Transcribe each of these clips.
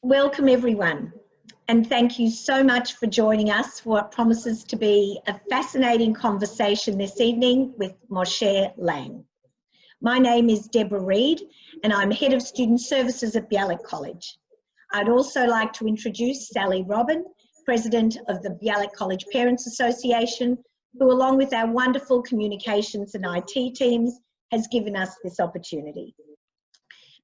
Welcome everyone, and thank you so much for joining us for what promises to be a fascinating conversation this evening with Moshe Lang. My name is Deborah Reid and I'm Head of Student Services at Bialik College. I'd also like to introduce Sally Robin, President of the Bialik College Parents Association, who along with our wonderful communications and IT teams has given us this opportunity.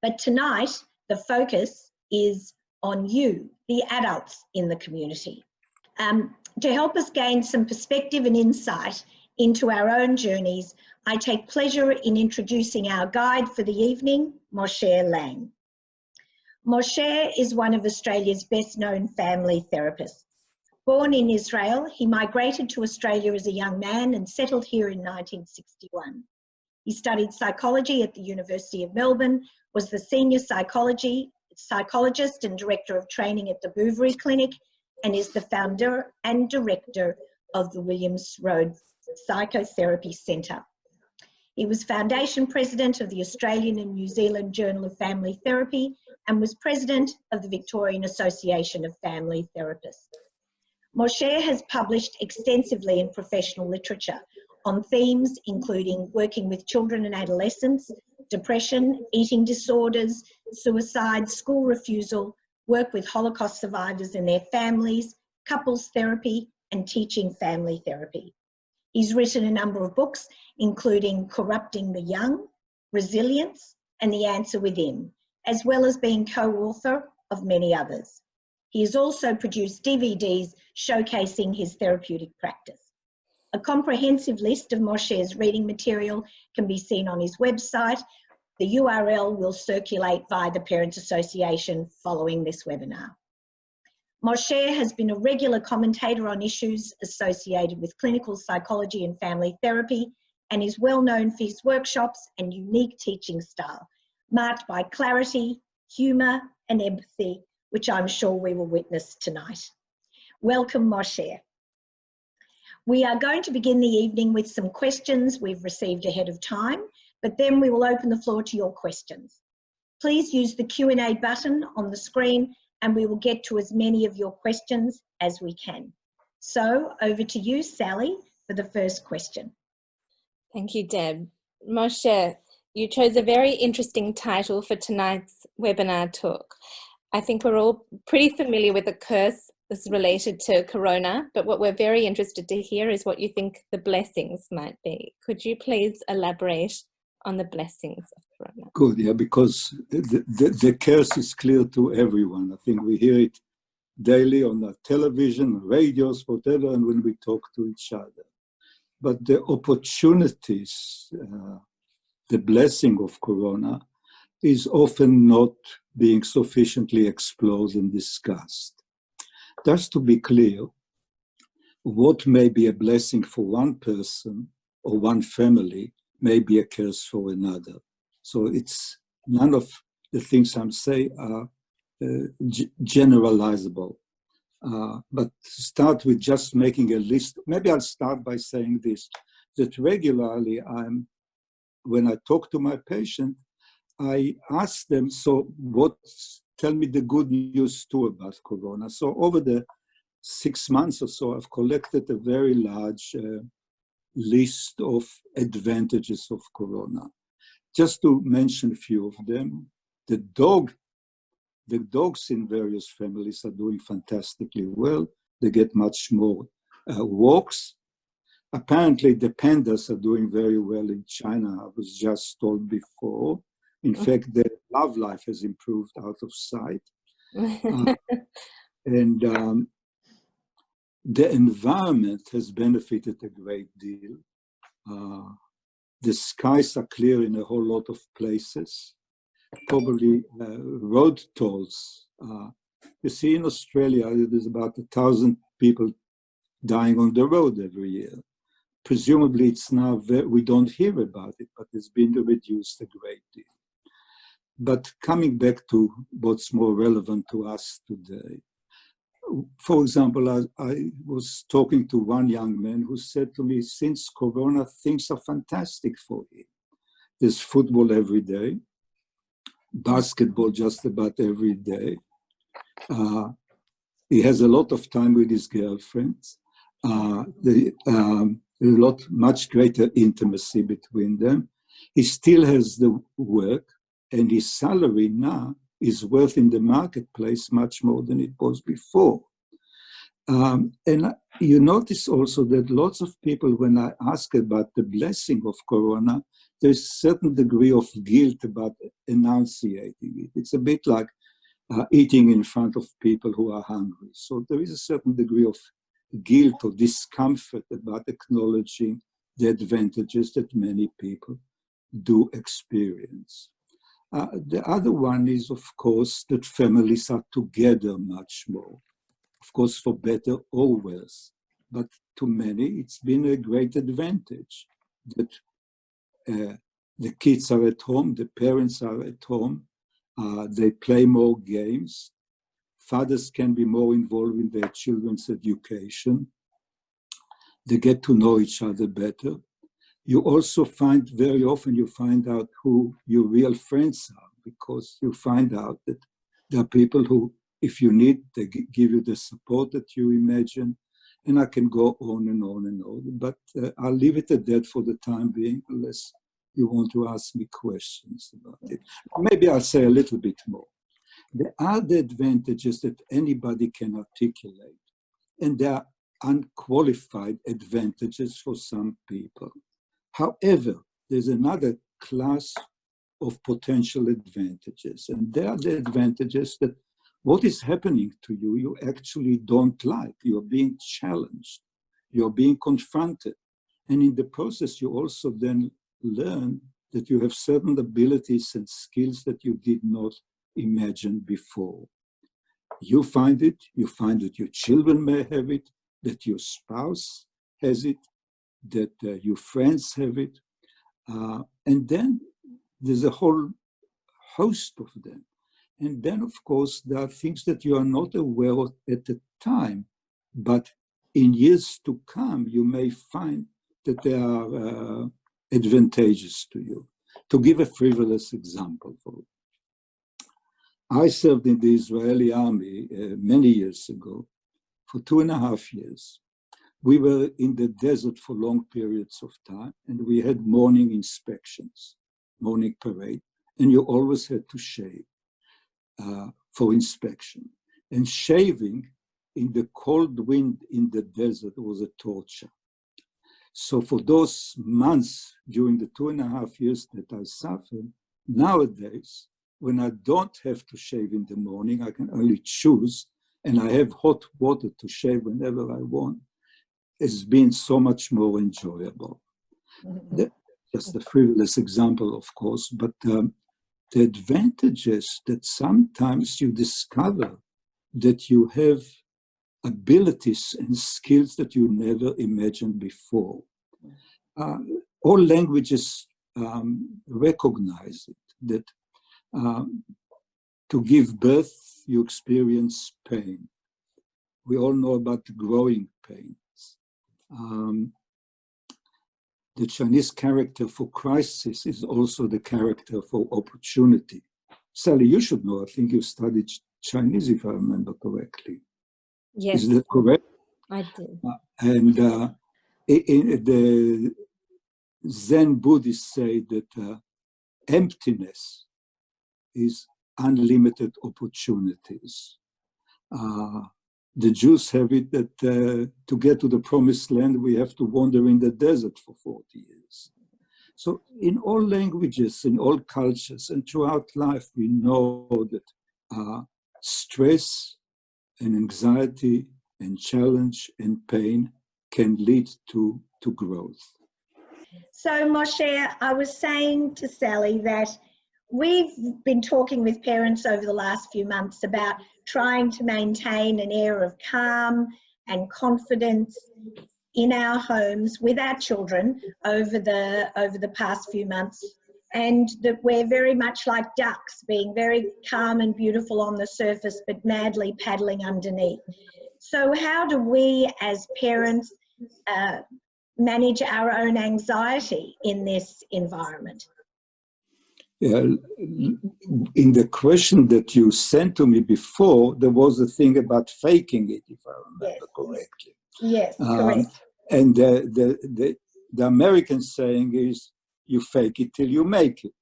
But tonight, the focus is on you, the adults in the community. To help us gain some perspective and insight into our own journeys, I take pleasure in introducing our guide for the evening, Moshe Lang. Moshe is one of Australia's best known family therapists. Born in Israel, he migrated to Australia as a young man and settled here in 1961. He studied psychology at the University of Melbourne, was the senior psychologist and director of training at the Bouverie Clinic, and is the founder and director of the Williams Road Psychotherapy Centre. He was foundation president of the Australian and New Zealand Journal of Family Therapy and was president of the Victorian Association of Family Therapists. Moshe has published extensively in professional literature on themes including working with children and adolescents, depression, eating disorders, suicide, school refusal, work with Holocaust survivors and their families, couples therapy, and teaching family therapy. He's written a number of books, including Corrupting the Young, Resilience, and The Answer Within, as well as being co-author of many others. He has also produced DVDs showcasing his therapeutic practice. A comprehensive list of Moshe's reading material can be seen on his website. The URL will circulate via the Parents Association following this webinar. Moshe has been a regular commentator on issues associated with clinical psychology and family therapy and is well known for his workshops and unique teaching style, marked by clarity, humour and empathy, which I'm sure we will witness tonight. Welcome, Moshe. We are going to begin the evening with some questions we've received ahead of time, but then we will open the floor to your questions. Please use the Q&A button on the screen and we will get to as many of your questions as we can. So over to you, Sally, for the first question. Thank you, Deb. Moshe, you chose a very interesting title for tonight's webinar talk. I think we're all pretty familiar with the curse that's related to Corona, but what we're very interested to hear is what you think the blessings might be. Could you please elaborate on the blessings of Corona? Good, yeah, because the curse is clear to everyone. I think we hear it daily on the television, radios, whatever, and when we talk to each other. But the opportunities, the blessing of Corona is often not being sufficiently explored and discussed. Just to be clear, what may be a blessing for one person or one family may be a curse for another. So it's none of the things I'm saying are generalizable. But to start with just making a list, maybe I'll start by saying this, that regularly when I talk to my patient, I ask them, so tell me the good news too about Corona. So over the 6 months or so, I've collected a very large list of advantages of Corona. Just to mention a few of them, the dogs in various families are doing fantastically well. They get much more walks. Apparently, the pandas are doing very well in China, I was just told before. In fact, their love life has improved out of sight. And the environment has benefited a great deal. The skies are clear in a whole lot of places. Probably road tolls. You see, in Australia, there's about 1,000 people dying on the road every year. Presumably, it's now we don't hear about it, but it's been reduced a great deal. But coming back to what's more relevant to us today, for example, I was talking to one young man who said to me, since Corona, things are fantastic for him. There's football every day, basketball just about every day. He has a lot of time with his girlfriends. Much greater intimacy between them. He still has the work, and his salary now is worth in the marketplace much more than it was before. And you notice also that lots of people, when I ask about the blessing of Corona, there's a certain degree of guilt about enunciating it. It's a bit like eating in front of people who are hungry. So there is a certain degree of guilt or discomfort about acknowledging the advantages that many people do experience. The other one is, of course, that families are together much more. Of course, for better or worse. But to many, it's been a great advantage that the kids are at home, the parents are at home, they play more games, fathers can be more involved in their children's education, they get to know each other better. You also find, very often you find out who your real friends are, because you find out that there are people who, if you need, they give you the support that you imagine. And I can go on and on and on, but I'll leave it at that for the time being, unless you want to ask me questions about it. Or maybe I'll say a little bit more. There are the advantages that anybody can articulate, and there are unqualified advantages for some people. However, there's another class of potential advantages, and they are the advantages that what is happening to you, you actually don't like. You're being challenged. You're being confronted. And in the process, you also then learn that you have certain abilities and skills that you did not imagine before. You find it, you find that your children may have it, that your spouse has it, that your friends have it. And then there's a whole host of them. And then, of course, there are things that you are not aware of at the time, but in years to come, you may find that they are advantageous to you. To give a frivolous example, I served in the Israeli army many years ago for 2.5 years. We were in the desert for long periods of time, and we had morning inspections, morning parade, and you always had to shave for inspection. And shaving in the cold wind in the desert was a torture. So for those months during the 2.5 years that I suffered, nowadays, when I don't have to shave in the morning, I can only choose, and I have hot water to shave whenever I want. It's been so much more enjoyable. Just a frivolous example, of course, but the advantages that sometimes you discover that you have abilities and skills that you never imagined before. All languages recognize it, that to give birth, you experience pain. We all know about the growing pains. The Chinese character for crisis is also the character for opportunity. Sally, you should know, I think you studied Chinese, if I remember correctly. Yes. Is that correct? I did. And the Zen Buddhists say that emptiness is unlimited opportunities. The Jews have it that to get to the promised land, we have to wander in the desert for 40 years. So in all languages, in all cultures, and throughout life, we know that stress and anxiety and challenge and pain can lead to growth. So Moshe, I was saying to Sally that we've been talking with parents over the last few months about trying to maintain an air of calm and confidence in our homes with our children over the past few months, and that we're very much like ducks, being very calm and beautiful on the surface but madly paddling underneath. So how do we as parents manage our own anxiety in this environment? in the question that you sent to me before, there was a thing about faking it, if I remember correctly. Yes, correct. And the American saying is, you fake it till you make it.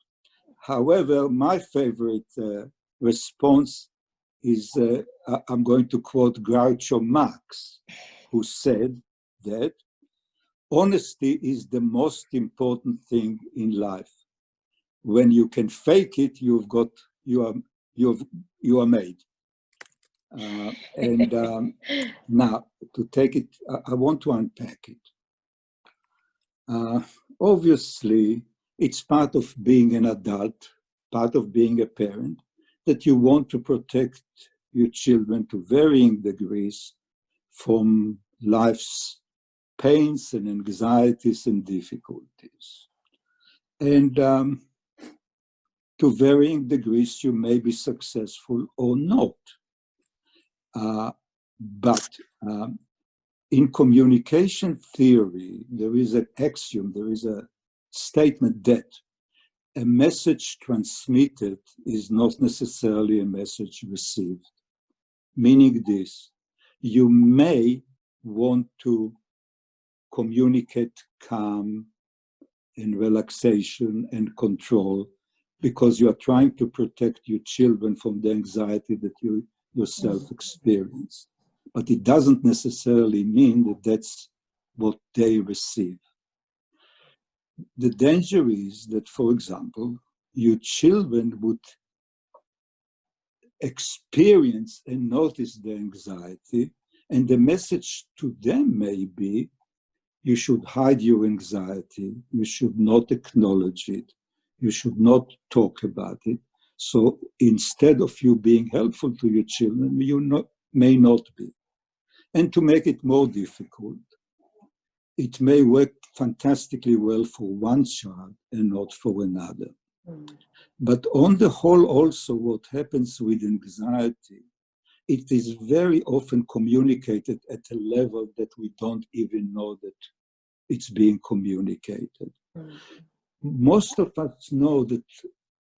However, my favorite response is, I'm going to quote Groucho Marx, who said that honesty is the most important thing in life. When you can fake it, you are made. Now, to take it, I want to unpack it. Obviously, it's part of being an adult, part of being a parent, that you want to protect your children to varying degrees from life's pains and anxieties and difficulties. And to varying degrees, you may be successful or not. But in communication theory, there is an axiom, there is a statement that a message transmitted is not necessarily a message received. Meaning this, you may want to communicate calm and relaxation and control because you are trying to protect your children from the anxiety that you yourself experience. But it doesn't necessarily mean that that's what they receive. The danger is that, for example, your children would experience and notice the anxiety, and the message to them may be, you should hide your anxiety, you should not acknowledge it, you should not talk about it. So instead of you being helpful to your children, you may not be. And to make it more difficult, it may work fantastically well for one child and not for another. But on the whole, also, what happens with anxiety, it is very often communicated at a level that we don't even know that it's being communicated. Most of us know that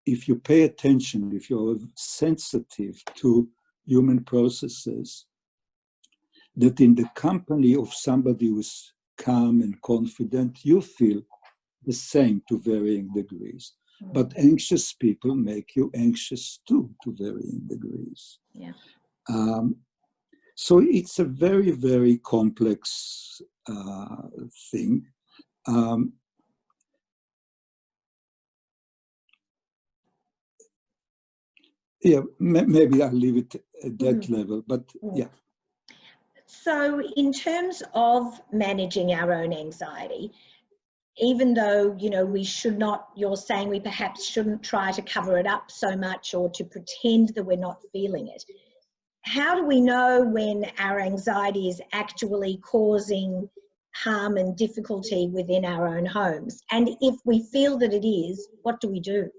if you pay attention, if you're sensitive to human processes, that in the company of somebody who's calm and confident, you feel the same to varying degrees. But anxious people make you anxious too, to varying degrees. Yeah. So it's a very, very complex thing. Yeah, maybe I'll leave it at that level, but yeah. So in terms of managing our own anxiety, even though, you know, we should not, you're saying we perhaps shouldn't try to cover it up so much or to pretend that we're not feeling it, how do we know when our anxiety is actually causing harm and difficulty within our own homes? And if we feel that it is, what do we do?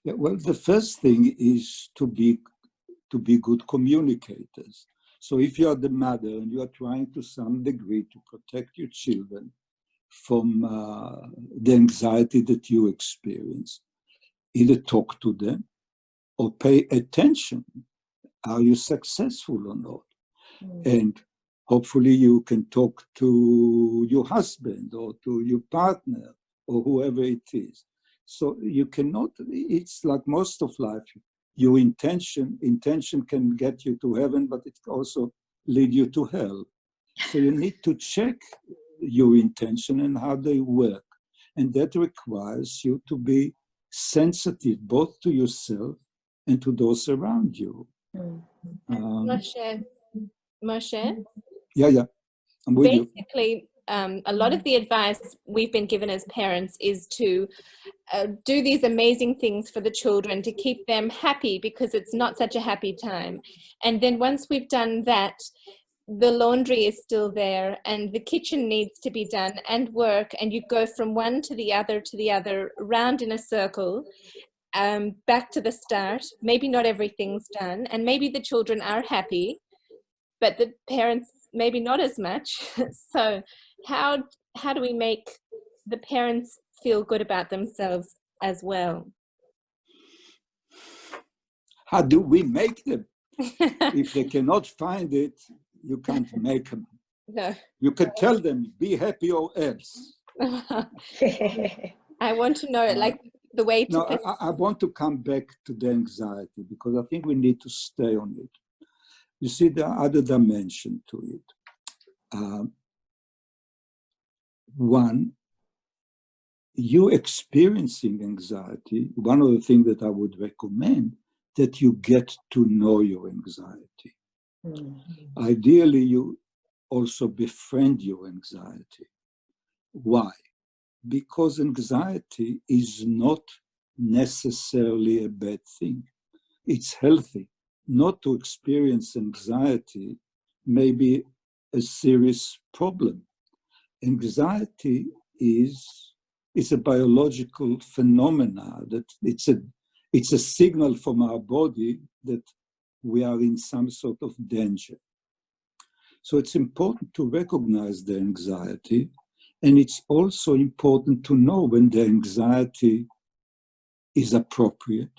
Yeah, well, the first thing is to be good communicators. So if you are the mother and you are trying to some degree to protect your children from the anxiety that you experience, either talk to them or pay attention. Are you successful or not? And hopefully you can talk to your husband or to your partner or whoever it is. So you cannot, it's like most of life, your intention can get you to heaven, but it can also lead you to hell. So you need to check your intention and how they work. And that requires you to be sensitive both to yourself and to those around you. Moshe, Yeah, I'm with you. Basically, a lot of the advice we've been given as parents is to do these amazing things for the children to keep them happy because it's not such a happy time. And then once we've done that, the laundry is still there and the kitchen needs to be done and work, and you go from one to the other, round in a circle, back to the start. Maybe not everything's done, and maybe the children are happy, but the parents maybe not as much. So how do we make the parents feel good about themselves as well? how do we make them? If they cannot find it, you can't make them. No. You can tell them, be happy or else. I want to know, like, the way to... No, I want to come back to the anxiety because I think we need to stay on it. You see, there are other dimensions to it. One, you experiencing anxiety, one of the things that I would recommend that you get to know your anxiety. Ideally, you also befriend your anxiety. Why? Because anxiety is not necessarily a bad thing. It's healthy. Not to experience anxiety may be a serious problem. Anxiety is a biological phenomena that it's a signal from our body that we are in some sort of danger. So it's important to recognize the anxiety, and it's also important to know when the anxiety is appropriate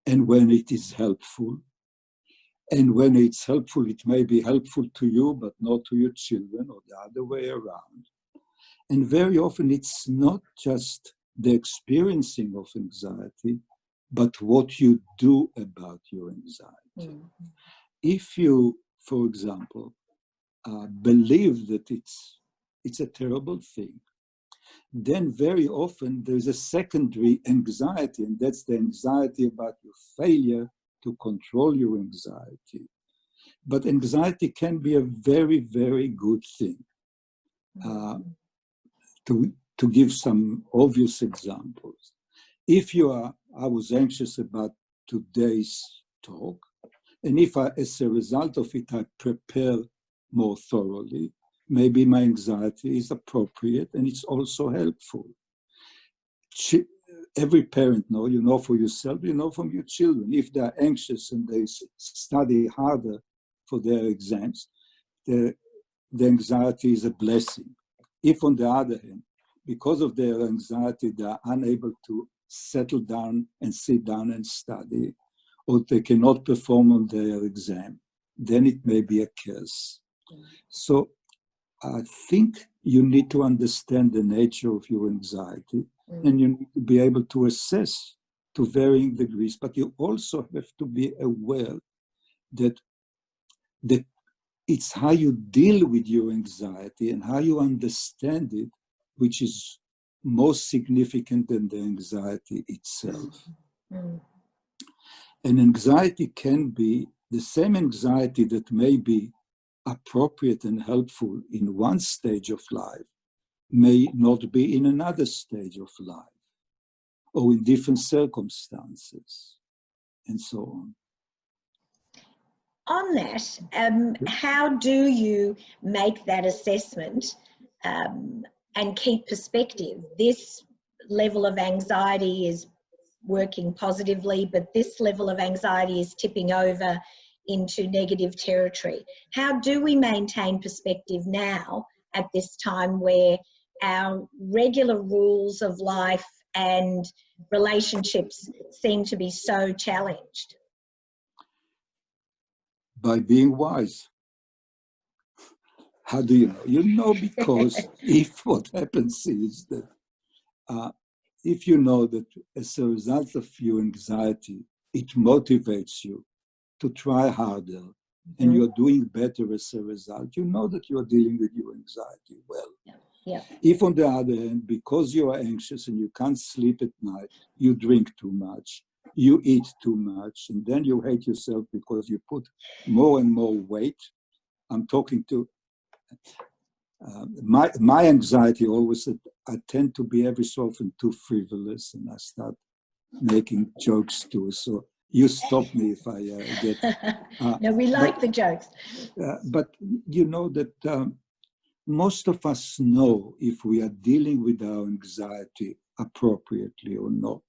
and when it is helpful. And when it's helpful, it may be helpful to you, but not to your children, or the other way around. And very often it's not just the experiencing of anxiety, but what you do about your anxiety. If you, for example, believe that it's a terrible thing, then very often there's a secondary anxiety, and that's the anxiety about your failure to control your anxiety. But anxiety can be a very, very good thing. To give some obvious examples, if I was anxious about today's talk, and if as a result of it, I prepare more thoroughly, maybe my anxiety is appropriate and it's also helpful. Every parent knows, you know for yourself, you know from your children, if they're anxious and they study harder for their exams, the anxiety is a blessing. If on the other hand, because of their anxiety, they are unable to settle down and sit down and study, or they cannot perform on their exam, then it may be a curse. So I think you need to understand the nature of your anxiety, and you need to be able to assess to varying degrees, but you also have to be aware that it's how you deal with your anxiety and how you understand it, which is most significant than the anxiety itself. And anxiety can be the same anxiety that may be appropriate and helpful in one stage of life may not be in another stage of life, or in different circumstances, and so on. On that, how do you make that assessment and keep perspective? This level of anxiety is working positively, but this level of anxiety is tipping over into negative territory. How do we maintain perspective now at this time where our regular rules of life and relationships seem to be so challenged? By being wise. How do you know? You know because if what happens is that if you know that as a result of your anxiety, it motivates you to try harder, and you're doing better as a result, you know that you're dealing with your anxiety well. Yeah. If on the other hand, because you are anxious and you can't sleep at night, you drink too much, you eat too much, and then you hate yourself because you put more and more weight. I'm talking to my anxiety always, I tend to be every so often too frivolous, and I start making jokes too. So you stop me if I get... No, we like the jokes. But you know that most of us know if we are dealing with our anxiety appropriately or not.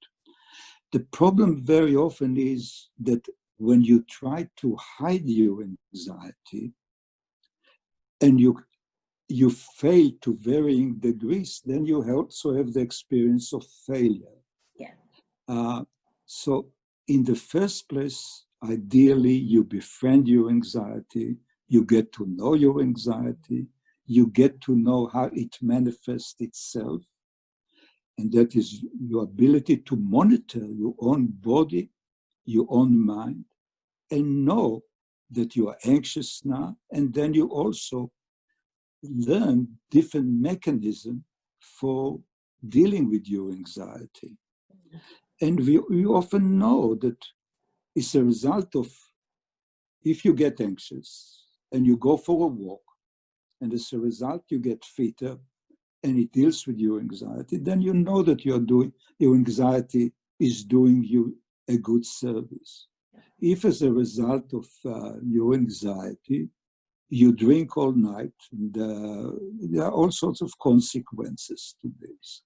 The problem very often is that when you try to hide your anxiety and you fail to varying degrees, then you also have the experience of failure. Yeah. So in the first place, ideally, you befriend your anxiety, you get to know your anxiety, you get to know how it manifests itself, and that is your ability to monitor your own body, your own mind, and know that you are anxious now, and then you also learn different mechanisms for dealing with your anxiety. And we often know that it's a result of, if you get anxious and you go for a walk, and as a result you get fitter and it deals with your anxiety, then you know that your anxiety is doing you a good service. If as a result of your anxiety, you drink all night, and there are all sorts of consequences to this.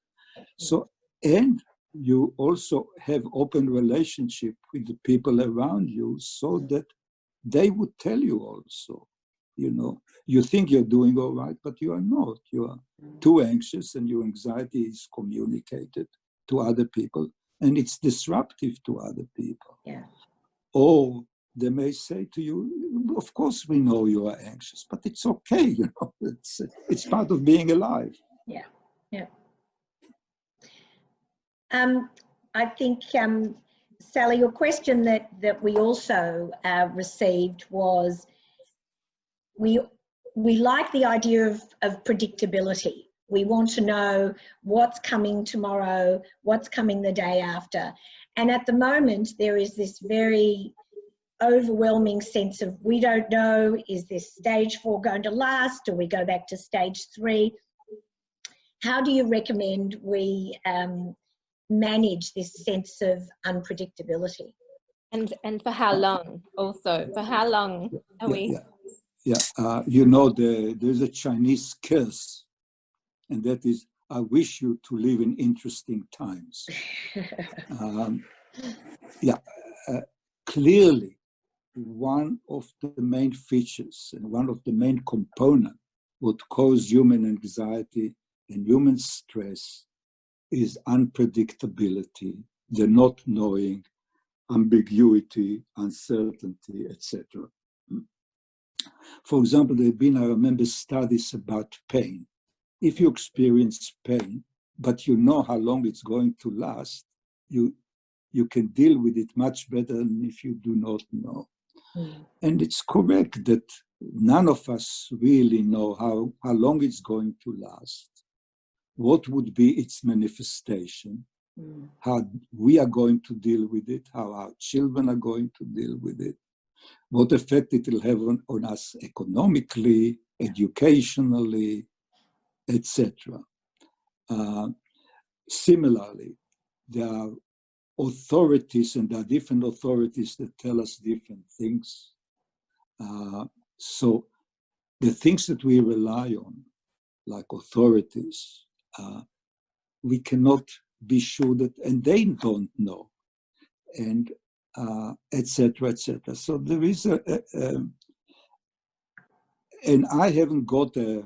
So, and you also have open relationship with the people around you, so that they would tell you also, you think you're doing all right, but you are not. You are too anxious, and your anxiety is communicated to other people, and it's disruptive to other people. Yeah. Or they may say to you, of course we know you are anxious, but it's okay, it's part of being alive. Yeah, yeah. I think, Sally, your question that we also received was, we like the idea of predictability. We want to know what's coming tomorrow, what's coming the day after. And at the moment, there is this very overwhelming sense of, we don't know, is this stage 4 going to last? Do we go back to stage 3? How do you recommend we manage this sense of unpredictability? And for how long also? For how long are we? Yeah, there's a Chinese curse, and that is, I wish you to live in interesting times. Clearly, one of the main features and one of the main components what cause human anxiety and human stress is unpredictability, the not knowing, ambiguity, uncertainty, etc. For example, there have been, I remember, studies about pain. If you experience pain, but you know how long it's going to last, you can deal with it much better than if you do not know. And it's correct that none of us really know how long it's going to last, what would be its manifestation, how we are going to deal with it, how our children are going to deal with it, what effect it will have on us economically, educationally, etc. Similarly, there are authorities, and there are different authorities that tell us different things. So the things that we rely on, like authorities, we cannot be sure that, and they don't know, and etc., etc. So there is and I haven't got a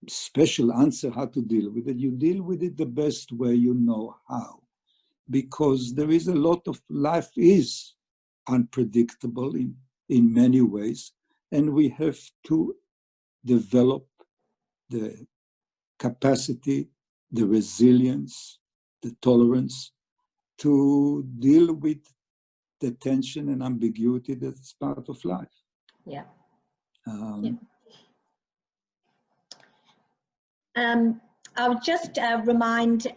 special answer how to deal with it. You deal with it the best way you know how, because there is a lot of life is unpredictable in many ways, and we have to develop the capacity, the resilience, the tolerance to deal with the tension and ambiguity that is part of life. Yeah. I'll just remind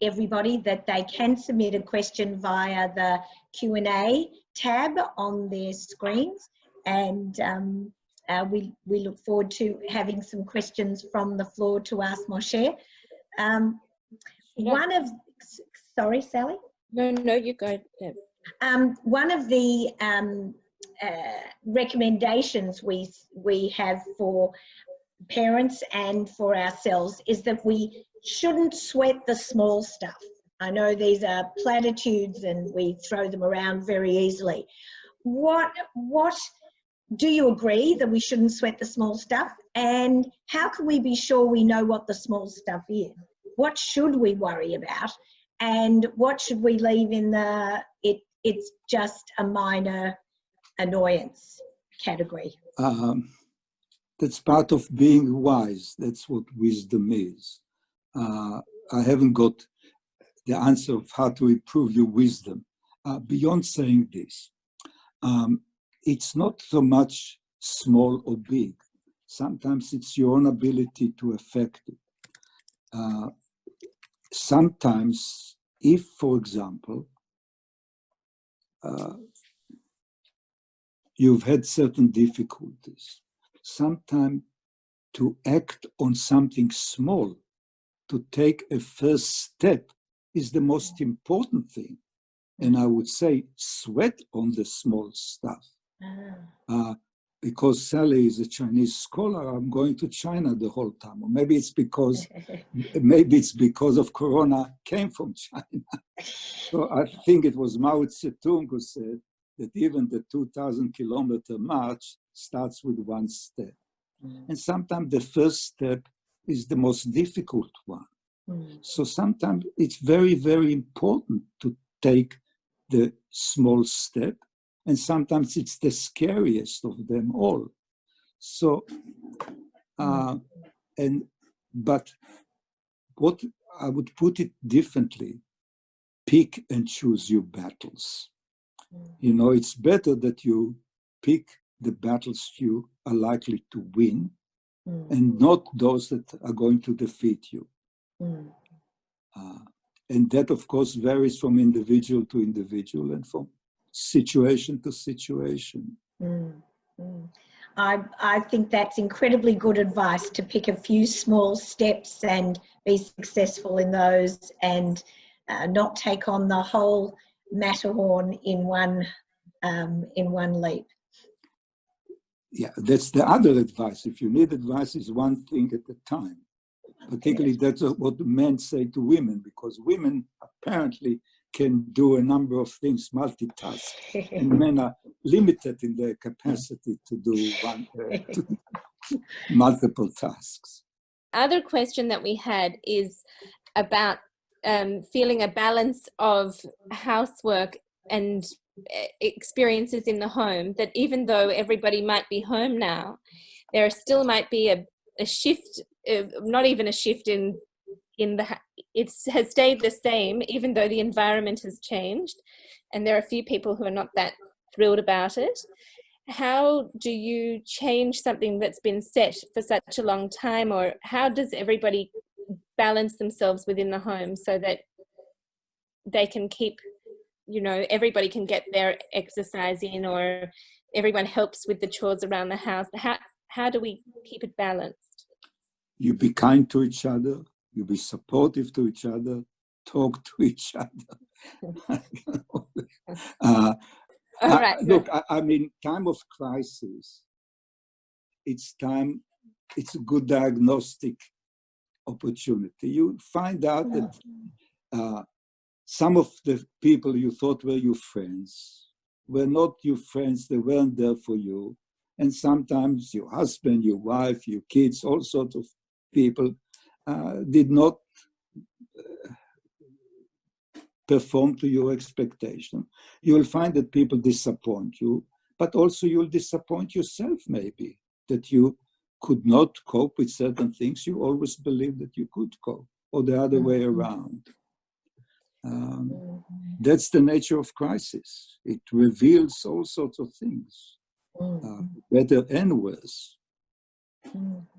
everybody that they can submit a question via the Q&A tab on their screens, and we look forward to having some questions from the floor to ask Moshe. Sorry, Sally? No, you go, Deb. One of the recommendations we have for parents and for ourselves is that we shouldn't sweat the small stuff. I know these are platitudes and we throw them around very easily. What do you agree that we shouldn't sweat the small stuff? And how can we be sure we know what the small stuff is? what should we worry about, and what should we leave in the it's just a minor annoyance category? That's part of being wise. That's what wisdom is. I haven't got the answer of how to improve your wisdom. Beyond saying this, it's not so much small or big. Sometimes it's your own ability to affect it. Sometimes, if, for example, you've had certain difficulties, sometimes to act on something small, to take a first step, is the most important thing. And I would say sweat on the small stuff. Because Sally is a Chinese scholar, I'm going to China the whole time. Or maybe it's because of Corona came from China. So I think it was Mao Zedong who said that even the 2,000-kilometer march starts with one step. And sometimes the first step is the most difficult one. So sometimes it's very, very important to take the small step, and sometimes it's the scariest of them all. So, but what I would put it differently, pick and choose your battles. You know, it's better that you pick the battles you are likely to win and not those that are going to defeat you. And that, of course, varies from individual to individual and from situation to situation. I think that's incredibly good advice, to pick a few small steps and be successful in those, and not take on the whole Matterhorn in one leap. Yeah, that's the other advice. If you need advice, is one thing at a time. Particularly, that's what men say to women, because women apparently can do a number of things, multitask, and men are limited in their capacity to do multiple tasks. Other question that we had is about feeling a balance of housework and experiences in the home, that even though everybody might be home now, there still might be a shift, not even a shift in the, it has stayed the same, even though the environment has changed, and there are a few people who are not that thrilled about it. How do you change something that's been set for such a long time, or how does everybody balance themselves within the home so that they can keep, you know, everybody can get their exercise in, or everyone helps with the chores around the house? How do we keep it balanced? You be kind to each other, you be supportive to each other, talk to each other. All right. Look, I mean, time of crisis, it's a good diagnostic opportunity. You find out that some of the people you thought were your friends were not your friends, they weren't there for you. And sometimes your husband, your wife, your kids, all sorts of people did not perform to your expectation. You will find that people disappoint you, but also you'll disappoint yourself maybe, that you could not cope with certain things you always believed that you could cope, or the other way around. That's the nature of crisis. It reveals all sorts of things, better and worse.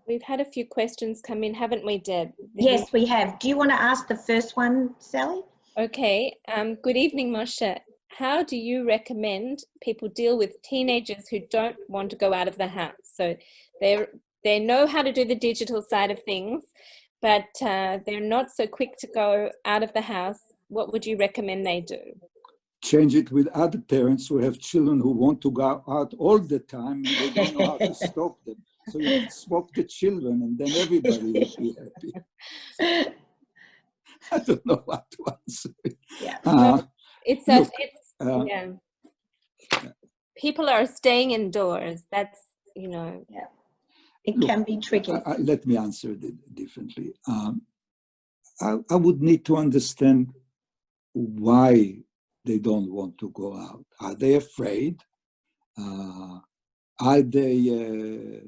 We've had a few questions come in, haven't we, Deb? Yes, we have. Do you want to ask the first one, Sally? Okay. Good evening, Moshe. How do you recommend people deal with teenagers who don't want to go out of the house? So they know how to do the digital side of things, but they're not so quick to go out of the house. What would you recommend they do? Change it with other parents who have children who want to go out all the time and they don't know how to stop them. So you swap the children and then everybody will be happy. I don't know what to answer. Yeah. Yeah. People are staying indoors. That's, you know. Yeah. It can be tricky. Let me answer it differently. I would need to understand why they don't want to go out. Are they afraid? Are they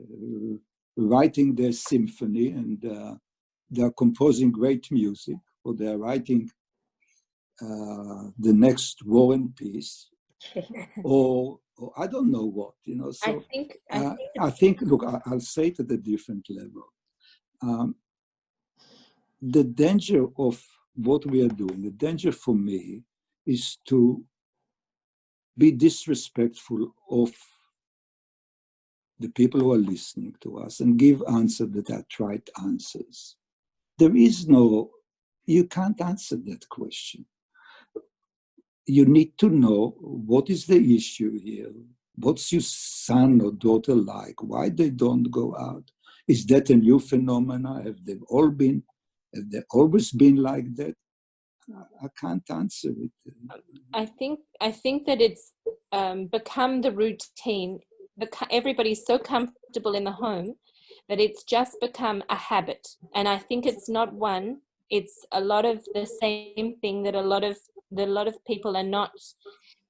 writing their symphony and they're composing great music, or they're writing the next War and Peace, or I don't know what, you know. So I think look, I'll say it at a different level. The danger of what we are doing, the danger for me is to be disrespectful of the people who are listening to us and give answers that are trite answers. There is no, you can't answer that question. You need to know what is the issue here. What's your son or daughter like? Why they don't go out? Is that a new phenomenon? Have they always been like that? I can't answer it. I think that it's become the routine. Everybody's so comfortable in the home that it's just become a habit. And I think it's not one, it's a lot of the same thing that a lot of people are not,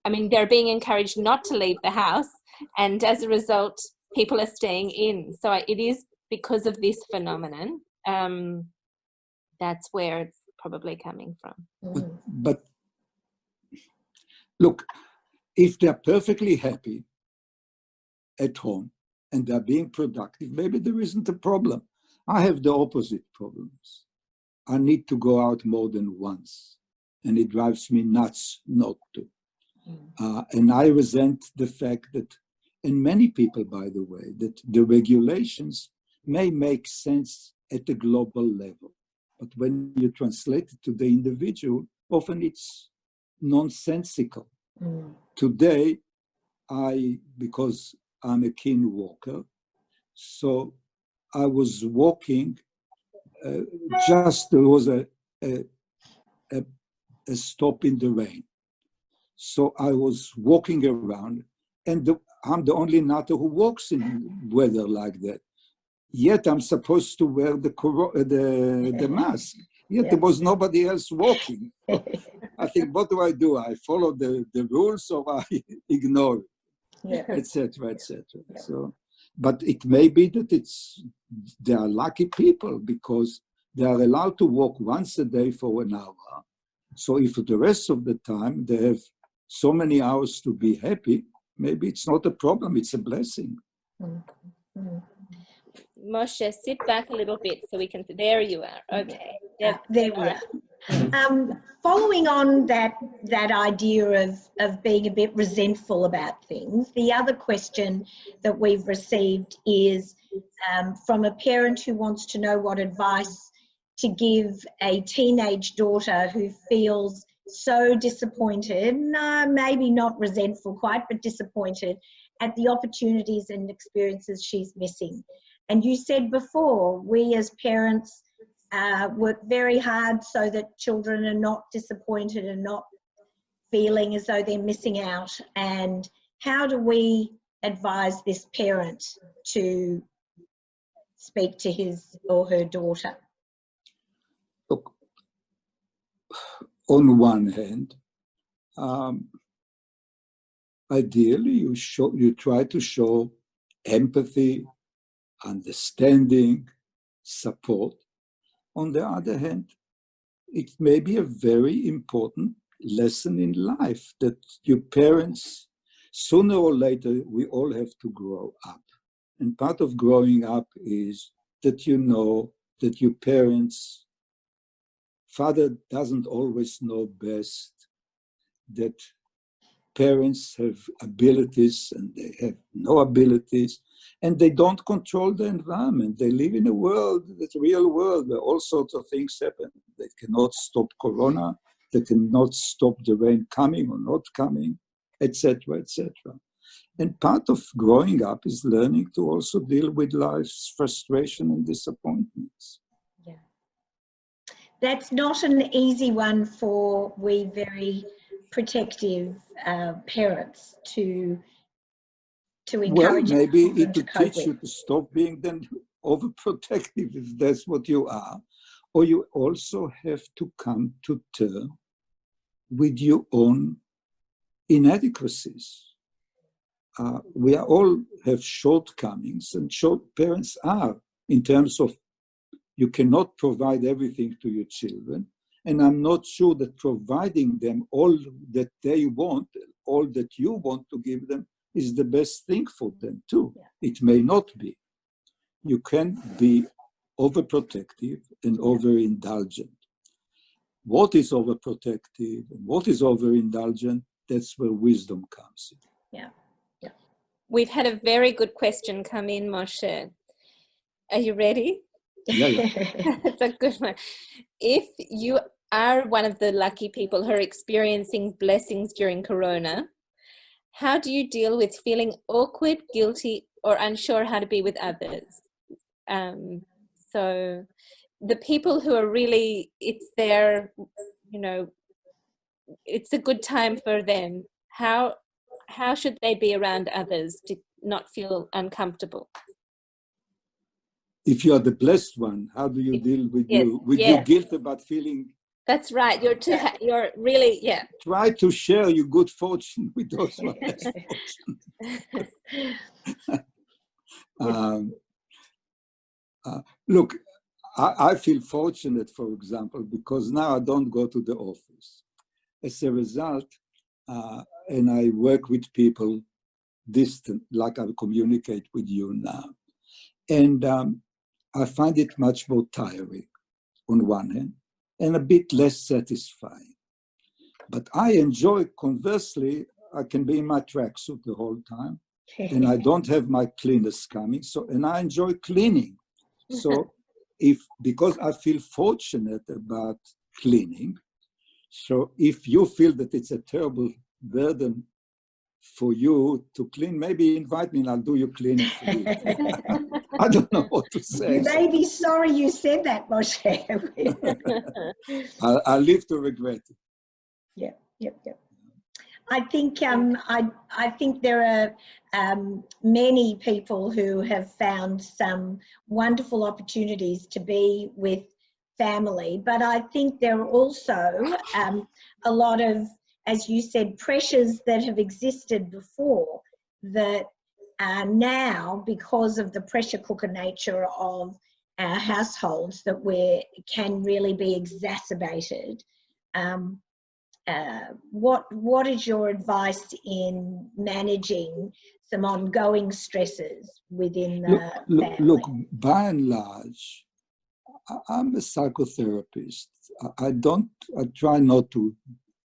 I mean, they're being encouraged not to leave the house, and as a result, people are staying in. So it is because of this phenomenon. That's where it's probably coming from. But look, if they're perfectly happy at home and they're being productive, maybe there isn't a problem. I have the opposite problems. I need to go out more than once, and it drives me nuts not to. And I resent the fact that, and many people, by the way, that the regulations may make sense at the global level, but when you translate it to the individual, often it's nonsensical. Today, because I'm a keen walker, so I was walking, just there was a stop in the rain. So I was walking around, and I'm the only nutter who walks in weather like that. Yet I'm supposed to wear the mask. Yet there was nobody else walking. I think, what do? I follow the rules, or I ignore it, etc., etc. So, but it may be that they are lucky people because they are allowed to walk once a day for an hour. So if the rest of the time they have so many hours to be happy, maybe it's not a problem, it's a blessing. Moshe, sit back a little bit so we can, there you are, okay. There we are. Following on that idea of being a bit resentful about things, the other question that we've received is from a parent who wants to know what advice to give a teenage daughter who feels so disappointed, maybe not resentful quite, but disappointed at the opportunities and experiences she's missing. And you said before, we as parents work very hard so that children are not disappointed and not feeling as though they're missing out. And how do we advise this parent to speak to his or her daughter? Look, on one hand, ideally you try to show empathy, understanding, support. On the other hand, it may be a very important lesson in life that your parents, sooner or later, we all have to grow up. And part of growing up is that you know that your parents, father doesn't always know best, that parents have abilities and they have no abilities, and they don't control the environment. They live in a world, the real world, where all sorts of things happen. They cannot stop Corona, they cannot stop the rain coming or not coming, etc., etc. And part of growing up is learning to also deal with life's frustration and disappointments. Yeah. That's not an easy one for we very protective parents to encourage. Well, maybe it will teach you to stop being then overprotective if that's what you are, or you also have to come to terms with your own inadequacies. We are all have shortcomings, and parents are, in terms of you cannot provide everything to your children. And I'm not sure that providing them all that they want, all that you want to give them, is the best thing for them too. Yeah. It may not be. You can be overprotective and overindulgent. What is overprotective and what is overindulgent, that's where wisdom comes in. Yeah. Yeah. We've had a very good question come in, Moshe. Are you ready? Yeah. It's a good one. If you are one of the lucky people who are experiencing blessings during Corona, how do you deal with feeling awkward, guilty, or unsure how to be with others? So the people who are really, it's their, it's a good time for them. How should they be around others to not feel uncomfortable? If you are the blessed one, how do you deal with your guilt about feeling? That's right. You're really, yeah. Try to share your good fortune with those who are less fortunate. Look, I feel fortunate, for example, because now I don't go to the office. As a result, and I work with people distant, like I communicate with you now. And I find it much more tiring on one hand and a bit less satisfying. But I enjoy, conversely, I can be in my tracksuit the whole time and I don't have my cleaners coming. And I enjoy cleaning. So because I feel fortunate about cleaning, so if you feel that it's a terrible burden for you to clean, maybe invite me and I'll do your cleaning for you. I don't know what to say. You may be sorry you said that, Moshe. I'll live to regret it. Yep. I think I think there are many people who have found some wonderful opportunities to be with family, but I think there are also a lot of, as you said, pressures that have existed before that are now, because of the pressure cooker nature of our households, that can really be exacerbated. What is your advice in managing some ongoing stresses within the family? Look, by and large, I'm a psychotherapist. I try not to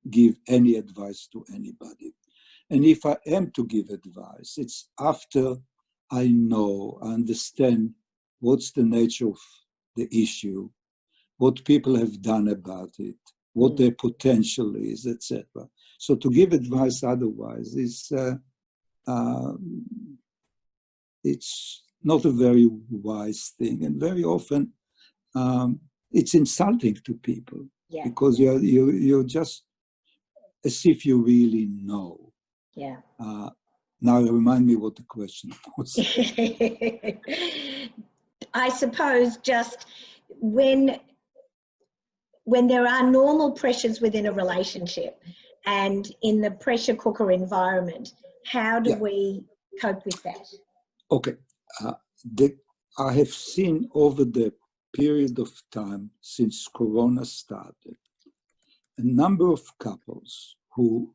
give any advice to anybody. And if I am to give advice, it's after I understand what's the nature of the issue, what people have done about it, what their potential is, etc. So to give advice otherwise is it's not a very wise thing, and very often it's insulting to people because you're just as if you really know. Yeah. Now remind me what the question was. I suppose just when there are normal pressures within a relationship and in the pressure cooker environment, how do we cope with that? Okay. I have seen over the period of time since Corona started, a number of couples who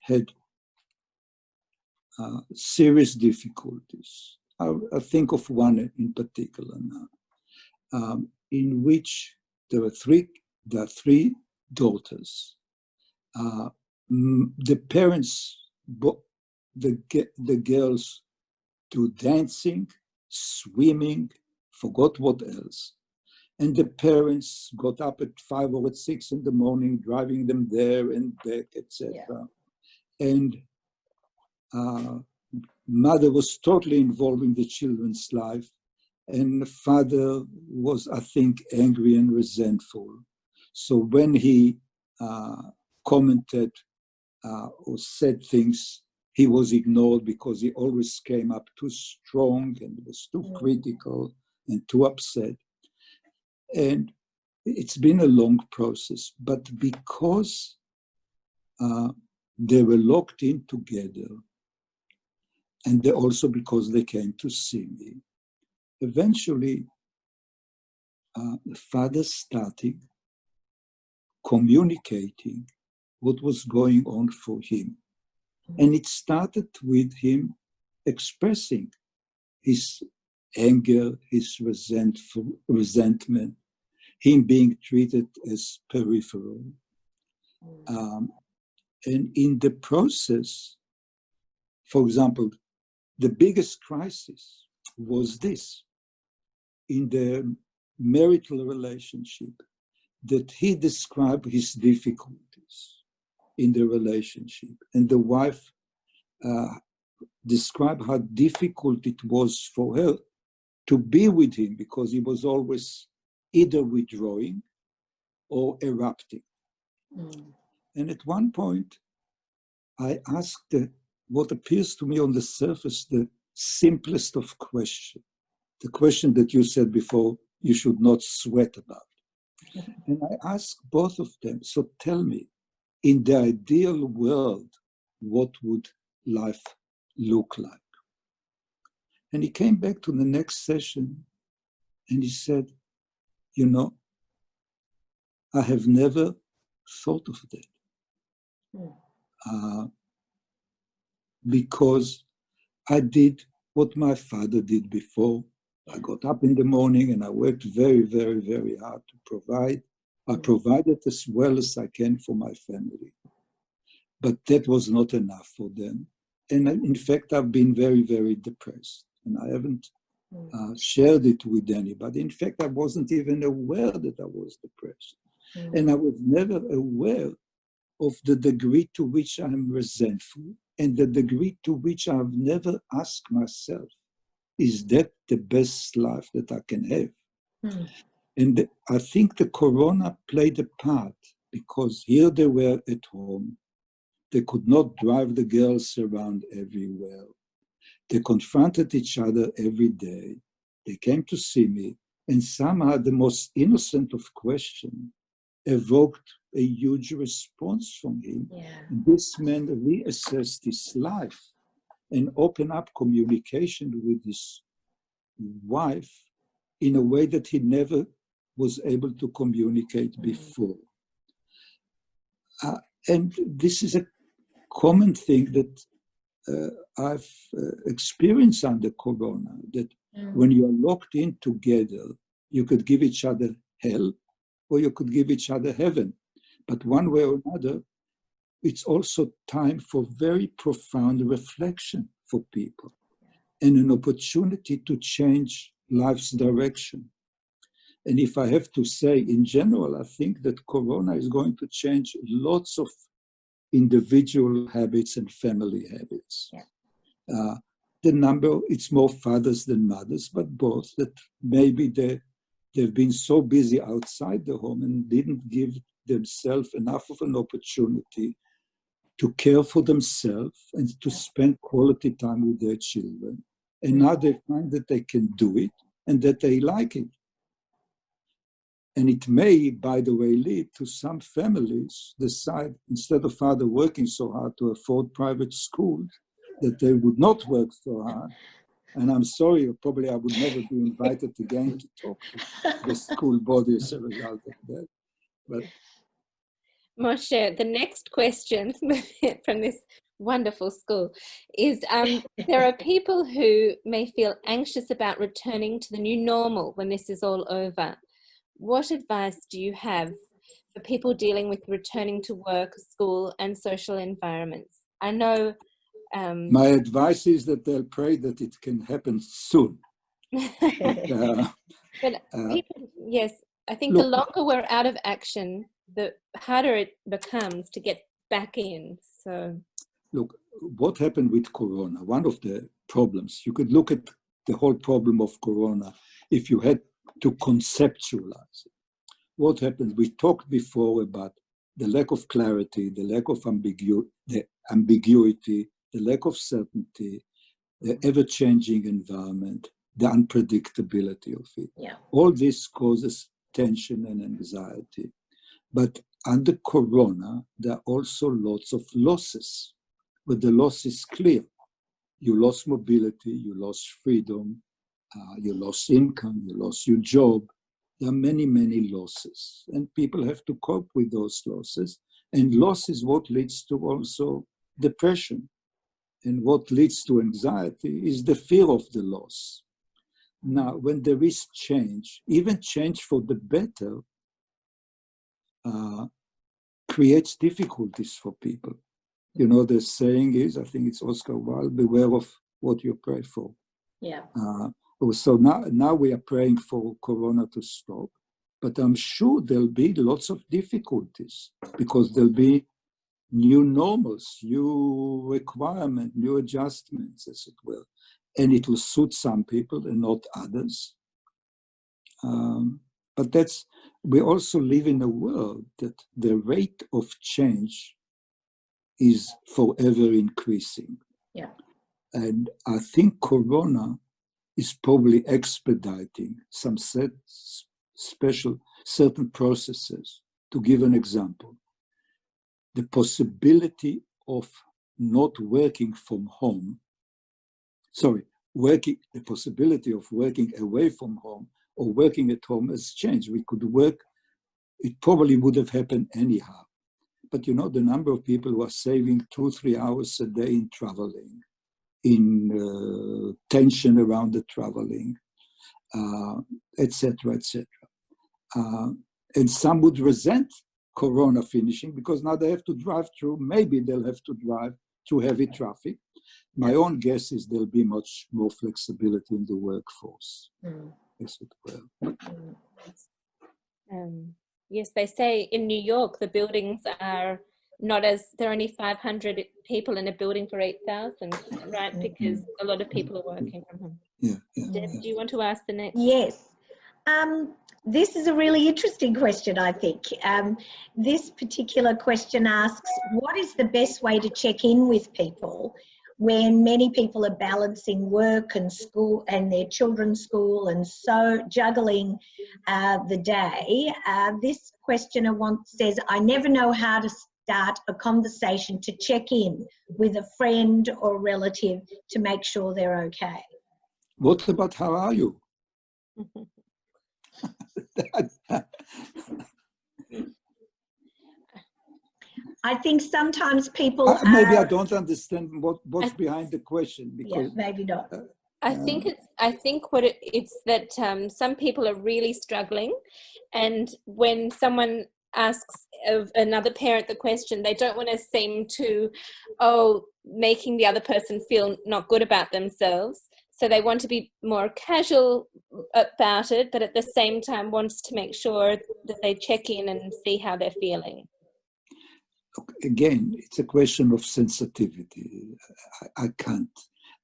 had serious difficulties. I think of one in particular now, in which there are three daughters. The parents, the girls do dancing, swimming, forgot what else. And the parents got up at 5 or at 6 in the morning, driving them there and back, etc. Yeah. And mother was totally involved in the children's life. And the father was, I think, angry and resentful. So when he commented or said things, he was ignored because he always came up too strong and was too critical and too upset. And it's been a long process, but because they were locked in together, and also because they came to see me, eventually the father started communicating what was going on for him. And it started with him expressing his anger, his resentment, him being treated as peripheral. And in the process, for example, the biggest crisis was this: in the marital relationship, that he described his difficulties in the relationship, and the wife described how difficult it was for her to be with him because he was always either withdrawing or erupting. And at one point, I asked what appears to me on the surface the simplest of questions, the question that you said before you should not sweat about. And I asked both of them, so tell me, in the ideal world, what would life look like? And he came back to the next session and he said, you know, I have never thought of that. Because I did what my father did before. I got up in the morning and I worked very, very, very hard to provide. I provided as well as I can for my family. But that was not enough for them. And in fact, I've been very, very depressed. And I haven't shared it with anybody. In fact, I wasn't even aware that I was depressed. And I was never aware of the degree to which I'm resentful and the degree to which I've never asked myself, is that the best life that I can have? And I think the corona played a part because here they were at home. They could not drive the girls around everywhere. They confronted each other every day. They came to see me, and somehow the most innocent of questions evoked a huge response from him. This man reassessed his life and opened up communication with his wife in a way that he never was able to communicate before. And this is a common thing that I've experienced under Corona, that when you are locked in together, you could give each other hell or you could give each other heaven. But one way or another, it's also time for very profound reflection for people and an opportunity to change life's direction. And if I have to say, in general, I think that Corona is going to change lots of individual habits and family habits. The number, it's more fathers than mothers, but both, that maybe they've been so busy outside the home and didn't give themselves enough of an opportunity to care for themselves and to spend quality time with their children. And now they find that they can do it and that they like it. And it may, by the way, lead to some families decide, instead of father working so hard to afford private schools, that they would not work so hard. And I'm sorry, probably I would never be invited again to talk to the school body as a result of that. But Moshe, the next question from this wonderful school is, there are people who may feel anxious about returning to the new normal when this is all over. What advice do you have for people dealing with returning to work, school, and social environments? I know... my advice is that they'll pray that it can happen soon. But people, yes, I think the longer we're out of action, the harder it becomes to get back in. So, look, what happened with Corona, one of the problems, you could look at the whole problem of Corona if you had to conceptualize it. What happened? We talked before about the lack of clarity, the lack of ambiguity, the lack of certainty, the ever-changing environment, the unpredictability of it. All this causes tension and anxiety. But under Corona, there are also lots of losses. But the loss is clear. You lost mobility, you lost freedom, you lost income, you lost your job. There are many, many losses. And people have to cope with those losses. And loss is what leads to also depression. And what leads to anxiety is the fear of the loss. Now, when there is change, even change for the better, creates difficulties for people. You know, the saying is, I think it's Oscar Wilde, beware of what you pray for. Yeah. So now we are praying for Corona to stop, but I'm sure there'll be lots of difficulties because there'll be new normals, new requirements, new adjustments, as it were. And it will suit some people and not others. But we also live in a world that the rate of change is forever increasing. Yeah. And I think Corona is probably expediting some certain processes. To give an example, the possibility of not working from home, the possibility of working away from home or working at home has changed. We could work, it probably would have happened anyhow. But you know, the number of people who are saving 2-3 hours a day in traveling, in tension around the traveling, etc., etc. And some would resent Corona finishing because now they have to drive through, maybe they'll have to drive through heavy traffic. My own guess is there'll be much more flexibility in the workforce, as it were. Yes, they say in New York, the buildings are not as, there are only 500 people in a building for 8,000, right? Because a lot of people are working from home. Deb, do you want to ask the next? Yes. This is a really interesting question, I think. This particular question asks, what is the best way to check in with people when many people are balancing work and school and their children's school and so juggling the day? This questioner says, I never know how to start a conversation to check in with a friend or relative to make sure they're okay. What about how are you? I think sometimes people maybe I don't understand what's behind the question, because maybe not. I think it's that some people are really struggling, and when someone asks of another parent the question, they don't want to seem to making the other person feel not good about themselves. So they want to be more casual about it, but at the same time wants to make sure that they check in and see how they're feeling. Again, it's a question of sensitivity. I can't.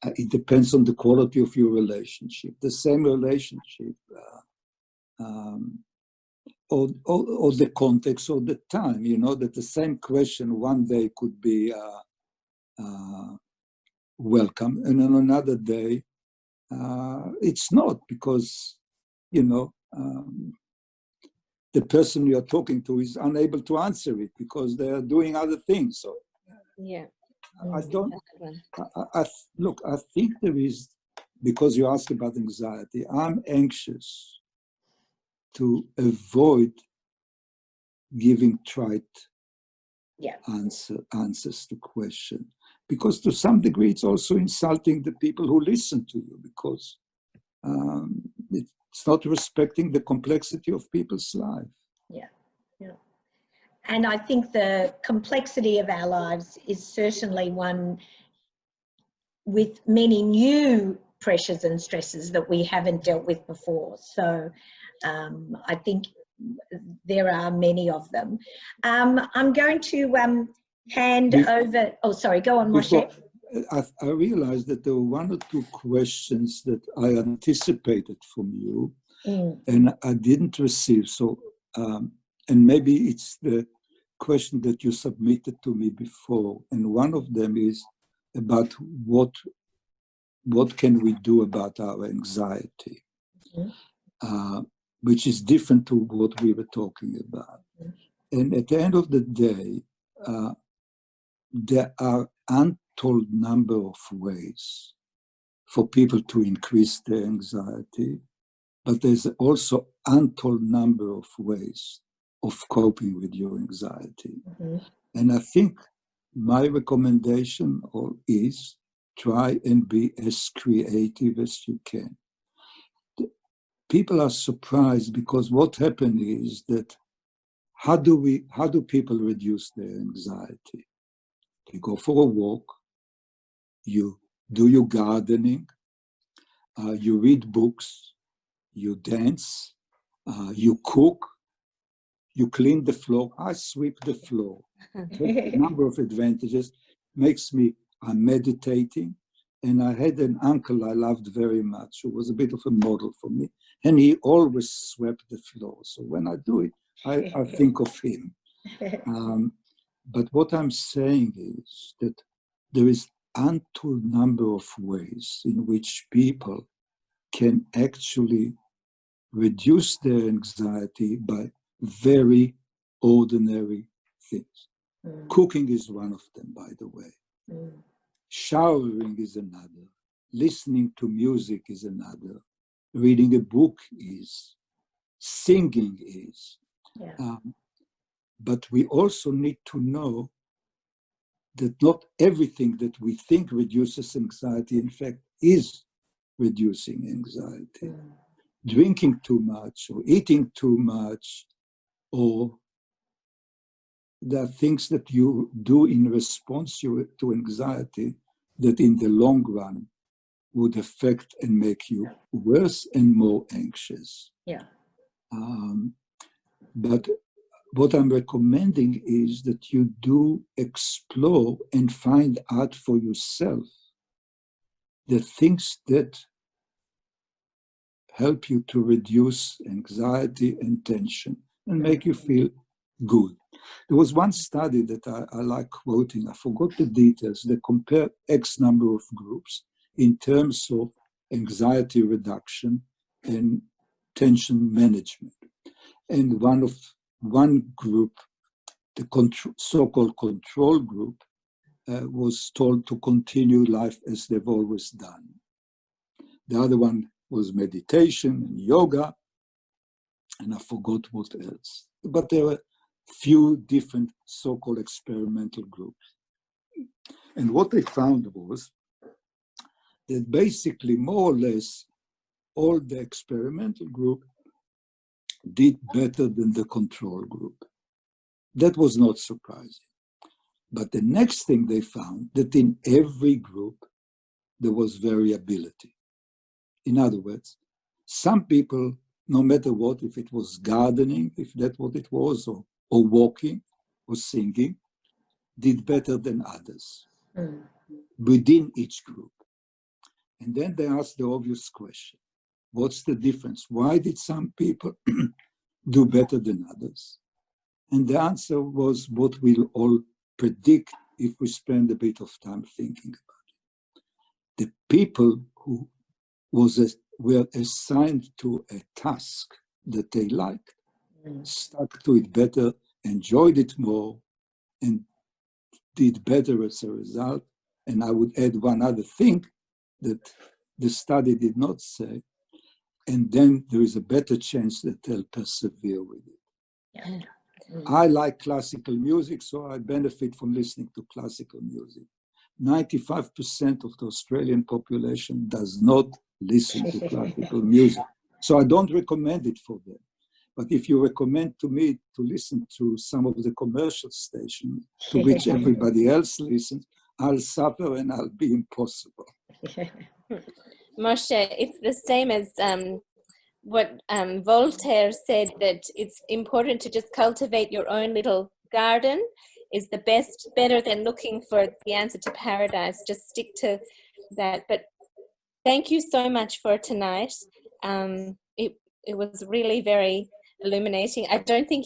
It depends on the quality of your relationship. The same relationship, or the context or the time. You know that the same question one day could be welcome, and on another day it's not, because you know the person you are talking to is unable to answer it because they are doing other things. So yeah, look, I think there is, because you asked about anxiety, I'm anxious to avoid giving trite answers to questions, because to some degree it's also insulting the people who listen to you, because it's not respecting the complexity of people's lives. Yeah. And I think the complexity of our lives is certainly one with many new pressures and stresses that we haven't dealt with before. So I think there are many of them. I'm going to hand over. Oh, sorry, go on, Moshe. I realized that there were 1 or 2 questions that I anticipated from you and I didn't receive. So, and maybe it's the question that you submitted to me before. And one of them is about what can we do about our anxiety? which is different to what we were talking about. And at the end of the day, there are untold number of ways for people to increase their anxiety, but there's also untold number of ways of coping with your anxiety. And I think my recommendation is try and be as creative as you can. People are surprised because what happened is that how do people reduce their anxiety? You go for a walk, you do your gardening, you read books, you dance, you cook, you clean the floor. I sweep the floor. A number of advantages. I'm meditating. And I had an uncle I loved very much who was a bit of a model for me. And he always swept the floor. So when I do it, I think of him. But what I'm saying is that there is untold number of ways in which people can actually reduce their anxiety by very ordinary things. Cooking is one of them, by the way. Showering is another. Listening to music is another. Reading a book is. Singing is. Yeah. But we also need to know that not everything that we think reduces anxiety, in fact, is reducing anxiety. Drinking too much or eating too much, or there are things that you do in response to anxiety that in the long run would affect and make you worse and more anxious. Yeah. But what I'm recommending is that you do explore and find out for yourself the things that help you to reduce anxiety and tension and make you feel good. There was one study that I like quoting. I forgot the details. They compared X number of groups in terms of anxiety reduction and tension management. And one group, the so-called control group, was told to continue life as they've always done. The other one was meditation and yoga, and I forgot what else. But there were few different so-called experimental groups. And what they found was that basically more or less all the experimental group did better than the control group. That was not surprising. But the next thing they found that in every group there was variability. In other words, some people, no matter what, if it was gardening, if that's what it was, or walking or singing, did better than others within each group. And then they asked the obvious question, what's the difference? Why did some people do better than others? And the answer was what we'll all predict if we spend a bit of time thinking about it. The people who were assigned to a task that they liked, stuck to it better, enjoyed it more, and did better as a result. And I would add one other thing that the study did not say, and then there is a better chance that they'll persevere with it. Yeah. I like classical music, so I benefit from listening to classical music. 95% of the Australian population does not listen to classical music. So I don't recommend it for them. But if you recommend to me to listen to some of the commercial stations to which everybody else listens, I'll suffer and I'll be impossible. Moshe, it's the same as what Voltaire said, that it's important to just cultivate your own little garden is better than looking for the answer to paradise. Just stick to that. But thank you so much for tonight. It was really very illuminating. I don't think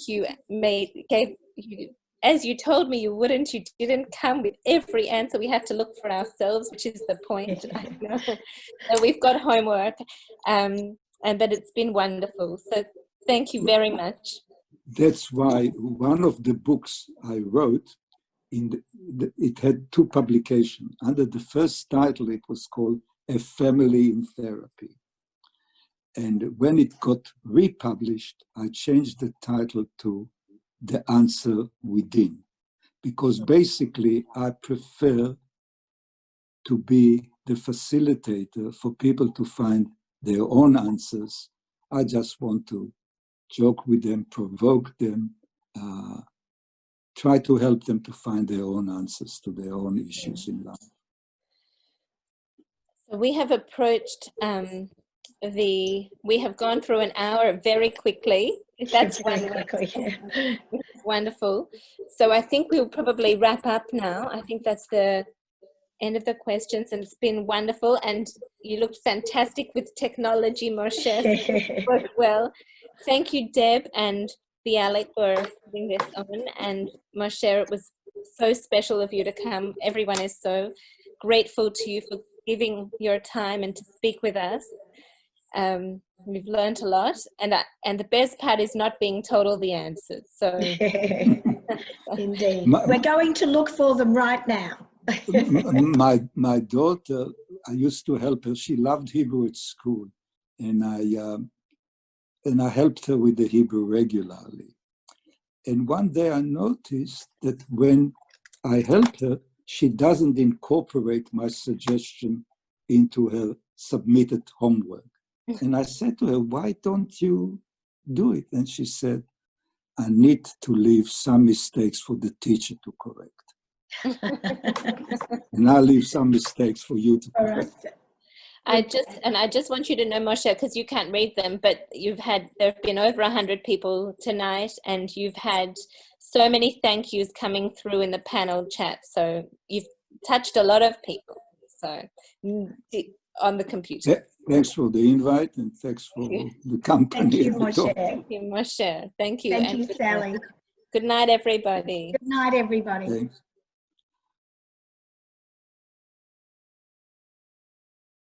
as you told me you wouldn't, you didn't come with every answer. We have to look for ourselves, which is the point. I know. So we've got homework, but it's been wonderful. So Thank you very much. That's why one of the books I wrote, it had 2 publications. Under the first title, it was called A Family in Therapy. And when it got republished, I changed the title to The Answer Within, because basically I prefer to be the facilitator for people to find their own answers. I just want to joke with them, provoke them, try to help them to find their own answers to their own issues in life. So we have approached we have gone through an hour very quickly. That's wonderful. So I think we'll probably wrap up now. I think that's the end of the questions, and it's been wonderful. And you looked fantastic with technology, Moshe. Worked well. Thank you, Deb and Bialik, for putting this on. And Moshe, it was so special of you to come. Everyone is so grateful to you for giving your time and to speak with us. We've learned a lot, and the best part is not being told all the answers. So indeed, we're going to look for them right now. My daughter, I used to help her. She loved Hebrew at school, and I helped her with the Hebrew regularly. And one day I noticed that when I help her, she doesn't incorporate my suggestion into her submitted homework. And I said to her, why don't you do it? And she said, I need to leave some mistakes for the teacher to correct. And I'll leave some mistakes for you to correct. I just want you to know, Moshe, because you can't read them, but there have been over 100 people tonight, and you've had so many thank yous coming through in the panel chat. So you've touched a lot of people. So on the computer. Thanks for the invite, and thanks for the company. Thank you, Moshe. Thank you, Moshe. Thank you. Thank you, Sally. Good night, everybody. Good night, everybody. Thanks.